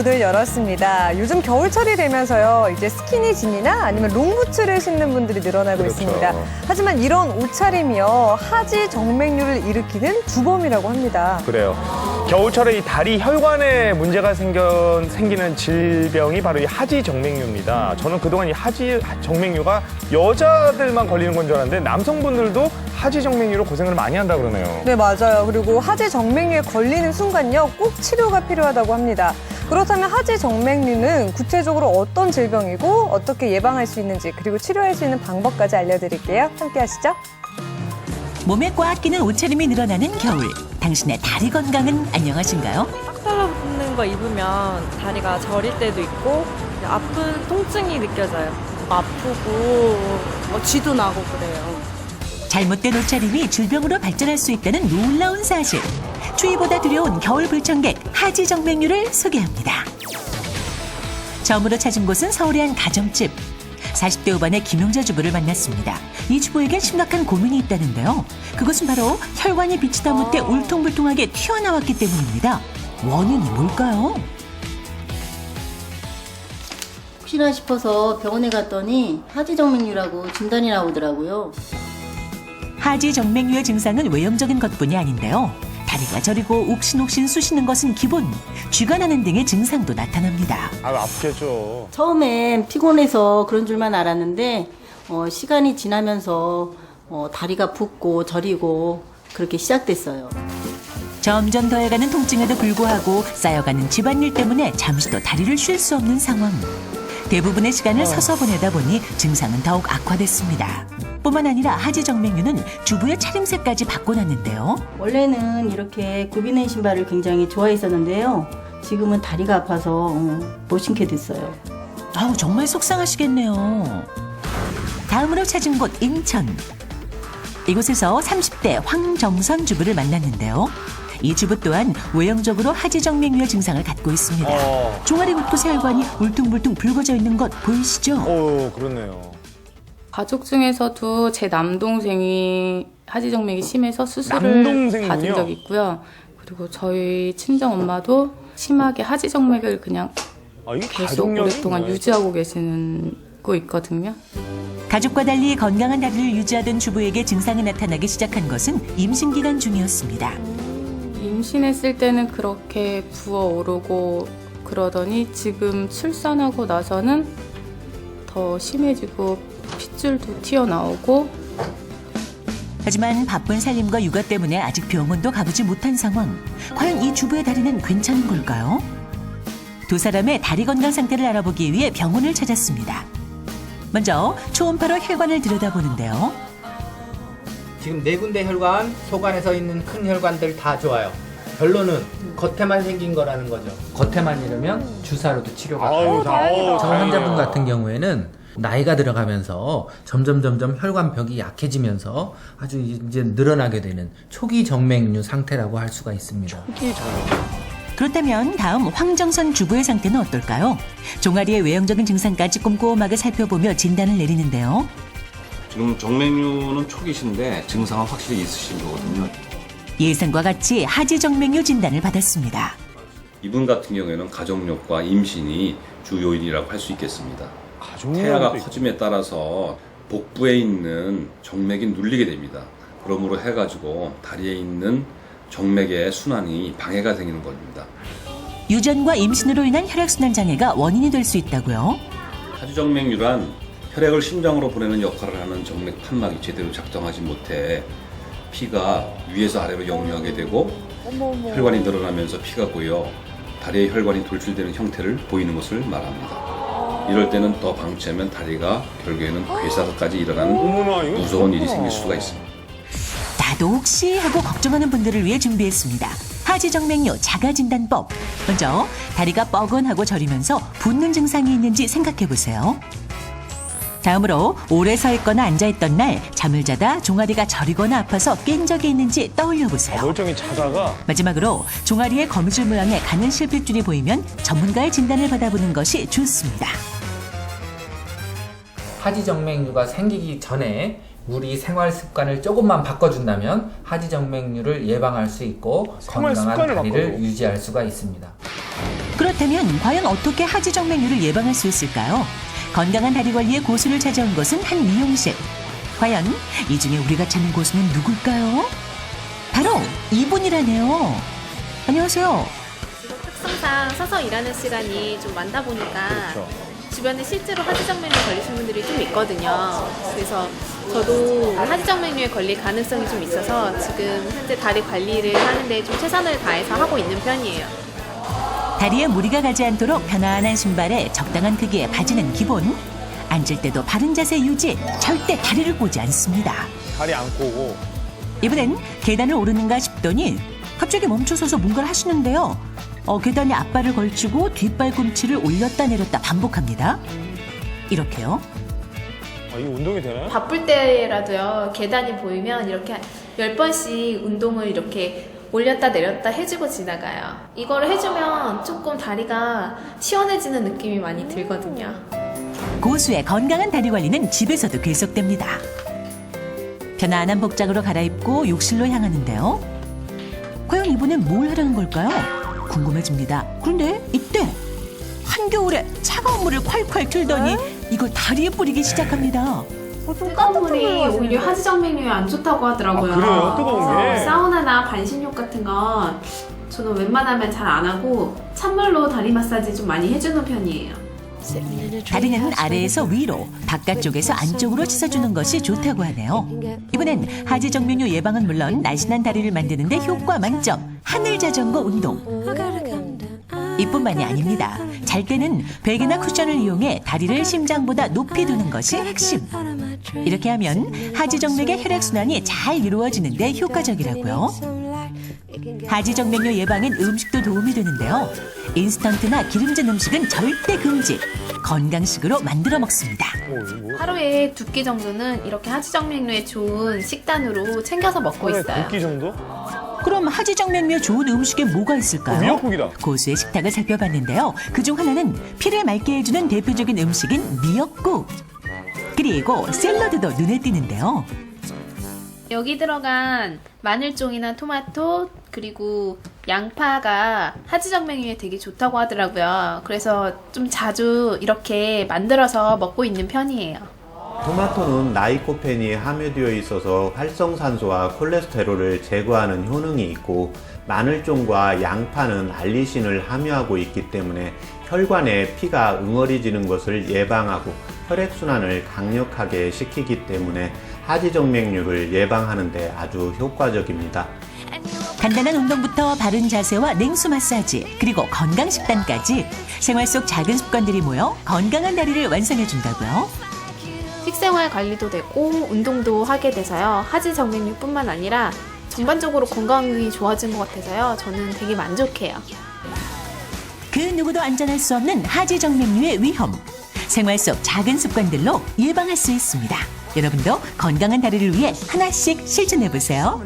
문을 열었습니다. 요즘 겨울철이 되면서요, 이제 스키니진이나 아니면 롱부츠를 신는 분들이 늘어나고 그렇죠. 있습니다. 하지만 이런 옷차림이요, 하지 정맥류를 일으키는 주범이라고 합니다. 그래요. 겨울철에 이 다리 혈관에 문제가 생기는 질병이 바로 이 하지 정맥류입니다. 저는 그동안 이 하지 정맥류가 여자들만 걸리는 건 줄 알았는데 남성분들도 하지 정맥류로 고생을 많이 한다 그러네요. 네, 맞아요. 그리고 하지 정맥류에 걸리는 순간요, 꼭 치료가 필요하다고 합니다. 그렇다면 하지 정맥류는 구체적으로 어떤 질병이고 어떻게 예방할 수 있는지, 그리고 치료할 수 있는 방법까지 알려드릴게요. 함께 하시죠. 몸에 꽉 끼는 옷차림이 늘어나는 겨울. 당신의 다리 건강은 안녕하신가요? 딱 달라붙는 거 입으면 다리가 저릴 때도 있고 아픈 통증이 느껴져요. 아프고 쥐도 나고 그래요. 잘못된 옷차림이 질병으로 발전할 수 있다는 놀라운 사실. 추위보다 두려운 겨울 불청객 하지 정맥류를 소개합니다. 처음으로 찾은 곳은 서울의 한 가정집. 40대 후반의 김용자 주부를 만났습니다. 이 주부에겐 심각한 고민이 있다는데요. 그것은 바로 혈관이 비치다 못해 울퉁불퉁하게 튀어나왔기 때문입니다. 원인이 뭘까요? 혹시나 싶어서 병원에 갔더니 하지정맥류라고 진단이 나오더라고요. 하지 정맥류의 증상은 외형적인 것뿐이 아닌데요. 다리가 저리고 욱신욱신 쑤시는 것은 기본, 쥐가 나는 등의 증상도 나타납니다. 아프겠죠. 처음엔 피곤해서 그런 줄만 알았는데 시간이 지나면서 다리가 붓고 저리고 그렇게 시작됐어요. 점점 더해가는 통증에도 불구하고 쌓여가는 집안일 때문에 잠시도 다리를 쉴 수 없는 상황. 대부분의 시간을 서서 보내다 보니 증상은 더욱 악화됐습니다. 뿐만 아니라 하지 정맥류는 주부의 차림새까지 바꿔놨는데요. 원래는 이렇게 굽이는 신발을 굉장히 좋아했었는데요. 지금은 다리가 아파서 못 신게 됐어요. 아우, 정말 속상하시겠네요. 다음으로 찾은 곳 인천. 이곳에서 30대 황정선 주부를 만났는데요. 이 주부 또한 외형적으로 하지 정맥류의 증상을 갖고 있습니다. 종아리 곳곳에 혈관이 울퉁불퉁 붉어져 있는 것 보이시죠? 그렇네요. 가족 중에서도 제 남동생이 하지정맥이 심해서 수술을 남동생은요? 받은 적이 있고요. 그리고 저희 친정엄마도 심하게 하지정맥을 그냥 이게 계속 가족력이 오랫동안 있네. 유지하고 계시고 있거든요. 가족과 달리 건강한 다리를 유지하던 주부에게 증상이 나타나기 시작한 것은 임신 기간 중이었습니다. 임신했을 때는 그렇게 부어오르고 그러더니 지금 출산하고 나서는 더 심해지고 핏줄도 튀어나오고. 하지만 바쁜 살림과 육아 때문에 아직 병원도 가보지 못한 상황. 과연 이 주부의 다리는 괜찮은 걸까요? 두 사람의 다리 건강 상태를 알아보기 위해 병원을 찾았습니다. 먼저 초음파로 혈관을 들여다보는데요. 지금 네 군데 혈관, 속안에서 있는 큰 혈관들 다 좋아요. 별로는 겉에만 생긴 거라는 거죠. 겉에만 이러면 주사로도 치료가 가능해요. 저 환자분 같은 경우에는 나이가 들어가면서 점점 혈관벽이 약해지면서 아주 이제 늘어나게 되는 초기 정맥류 상태라고 할 수가 있습니다. 그렇다면 다음 황정선 주부의 상태는 어떨까요? 종아리의 외형적인 증상까지 꼼꼼하게 살펴보며 진단을 내리는데요. 지금 정맥류는 초기신데 증상은 확실히 있으신 거거든요. 예상과 같이 하지 정맥류 진단을 받았습니다. 이분 같은 경우에는 가족력과 임신이 주 요인이라고 할 수 있겠습니다. 가족력이 태아가 있- 커짐에 따라서 복부에 있는 정맥이 눌리게 됩니다. 그러므로 해가지고 다리에 있는 정맥의 순환이 방해가 생기는 겁니다. 유전과 임신으로 인한 혈액순환 장애가 원인이 될 수 있다고요? 하지정맥류란 혈액을 심장으로 보내는 역할을 하는 정맥 판막이 제대로 작동하지 못해 피가 위에서 아래로 역류하게 되고 혈관이 늘어나면서 피가 고여 다리의 혈관이 돌출되는 형태를 보이는 것을 말합니다. 이럴 때는 더 방치하면 다리가 결국에는 괴사까지 일어나는 어머나, 이거 무서운 일이 그렇구나. 생길 수가 있습니다. 나도 혹시 하고 걱정하는 분들을 위해 준비했습니다. 하지 정맥류 자가 진단법. 먼저 다리가 뻐근하고 저리면서 붓는 증상이 있는지 생각해 보세요. 다음으로 오래 서 있거나 앉아 있던 날 잠을 자다 종아리가 저리거나 아파서 깬 적이 있는지 떠올려 보세요. 멀쩡히 자다가 마지막으로 종아리에 거미줄 모양의 가는 실핏줄이 보이면 전문가의 진단을 받아보는 것이 좋습니다. 하지정맥류가 생기기 전에 우리 생활 습관을 조금만 바꿔준다면 하지정맥류를 예방할 수 있고 생활 건강한 습관을 다리를 바꿔도. 유지할 수가 있습니다. 그렇다면 과연 어떻게 하지 정맥류를 예방할 수 있을까요? 건강한 다리 관리에 고수를 찾아온 것은 한 미용실. 과연 이 중에 우리가 찾는 고수는 누굴까요? 바로 이분이라네요. 안녕하세요. 특성상 서서 일하는 시간이 좀 많다 보니까 주변에 실제로 하지정맥류 걸리신 분들이 좀 있거든요. 그래서 저도 하지정맥류에 걸릴 가능성이 좀 있어서 지금 현재 다리 관리를 하는데 좀 최선을 다해서 하고 있는 편이에요. 다리에 무리가 가지 않도록 편안한 신발에 적당한 크기의 바지는 기본. 앉을 때도 바른 자세 유지, 절대 다리를 꼬지 않습니다. 다리 안 꼬고. 이번엔 계단을 오르는가 싶더니 갑자기 멈춰서서 뭔가를 하시는데요. 계단에 앞발을 걸치고 뒷발꿈치를 올렸다 내렸다 반복합니다. 이렇게요. 이거 운동이 되나요? 바쁠 때라도요, 계단이 보이면 이렇게 10번씩 운동을 이렇게 올렸다 내렸다 해주고 지나가요. 이거를 해주면 조금 다리가 시원해지는 느낌이 많이 들거든요. 고수의 건강한 다리 관리는 집에서도 계속됩니다. 편안한 복장으로 갈아입고 욕실로 향하는데요. 과연 이분은 뭘 하려는 걸까요? 궁금해집니다. 그런데 이때 한겨울에 차가운 물을 콸콸 틀더니 이걸 다리에 뿌리기 시작합니다. 뜨거운 물이 오히려 하지정맥류에 안 좋다고 하더라고요. 그래요? 뜨거운 게? 사우나나 반신욕 같은 건 저는 웬만하면 잘 안 하고 찬물로 다리 마사지 좀 많이 해주는 편이에요. 다리는 아래에서 위로, 바깥쪽에서 안쪽으로 씻어주는 것이 좋다고 하네요. 이번엔 하지정맥류 예방은 물론 날씬한 다리를 만드는 데 효과 만점, 하늘자전거 운동. 이뿐만이 아닙니다. 잘 때는 베개나 쿠션을 이용해 다리를 심장보다 높이 두는 것이 핵심. 이렇게 하면 하지정맥의 혈액순환이 잘 이루어지는 데 효과적이라고요. 하지정맥류 예방엔 음식도 도움이 되는데요. 인스턴트나 기름진 음식은 절대 금지. 건강식으로 만들어 먹습니다. 하루에 2끼 정도는 이렇게 하지정맥류에 좋은 식단으로 챙겨서 먹고 있어요. 2끼 정도? 그럼 하지정맥류에 좋은 음식에 뭐가 있을까요? 미역국이다. 고수의 식탁을 살펴봤는데요. 그중 하나는 피를 맑게 해주는 대표적인 음식인 미역국. 그리고 샐러드도 눈에 띄는데요. 여기 들어간 마늘종이나 토마토 그리고 양파가 하지정맥류에 되게 좋다고 하더라고요. 그래서 좀 자주 이렇게 만들어서 먹고 있는 편이에요. 토마토는 라이코펜이 함유되어 있어서 활성산소와 콜레스테롤을 제거하는 효능이 있고, 마늘종과 양파는 알리신을 함유하고 있기 때문에 혈관에 피가 응어리지는 것을 예방하고 혈액순환을 강력하게 시키기 때문에 하지정맥류를 예방하는 데 아주 효과적입니다. 간단한 운동부터 바른 자세와 냉수 마사지, 그리고 건강식단까지 생활 속 작은 습관들이 모여 건강한 다리를 완성해준다고요. 식생활 관리도 되고 운동도 하게 돼서요. 하지정맥류뿐만 아니라 전반적으로 건강이 좋아진 것 같아서요. 저는 되게 만족해요. 그 누구도 안전할 수 없는 하지정맥류의 위험. 생활 속 작은 습관들로 예방할 수 있습니다. 여러분도 건강한 다리를 위해 하나씩 실천해보세요.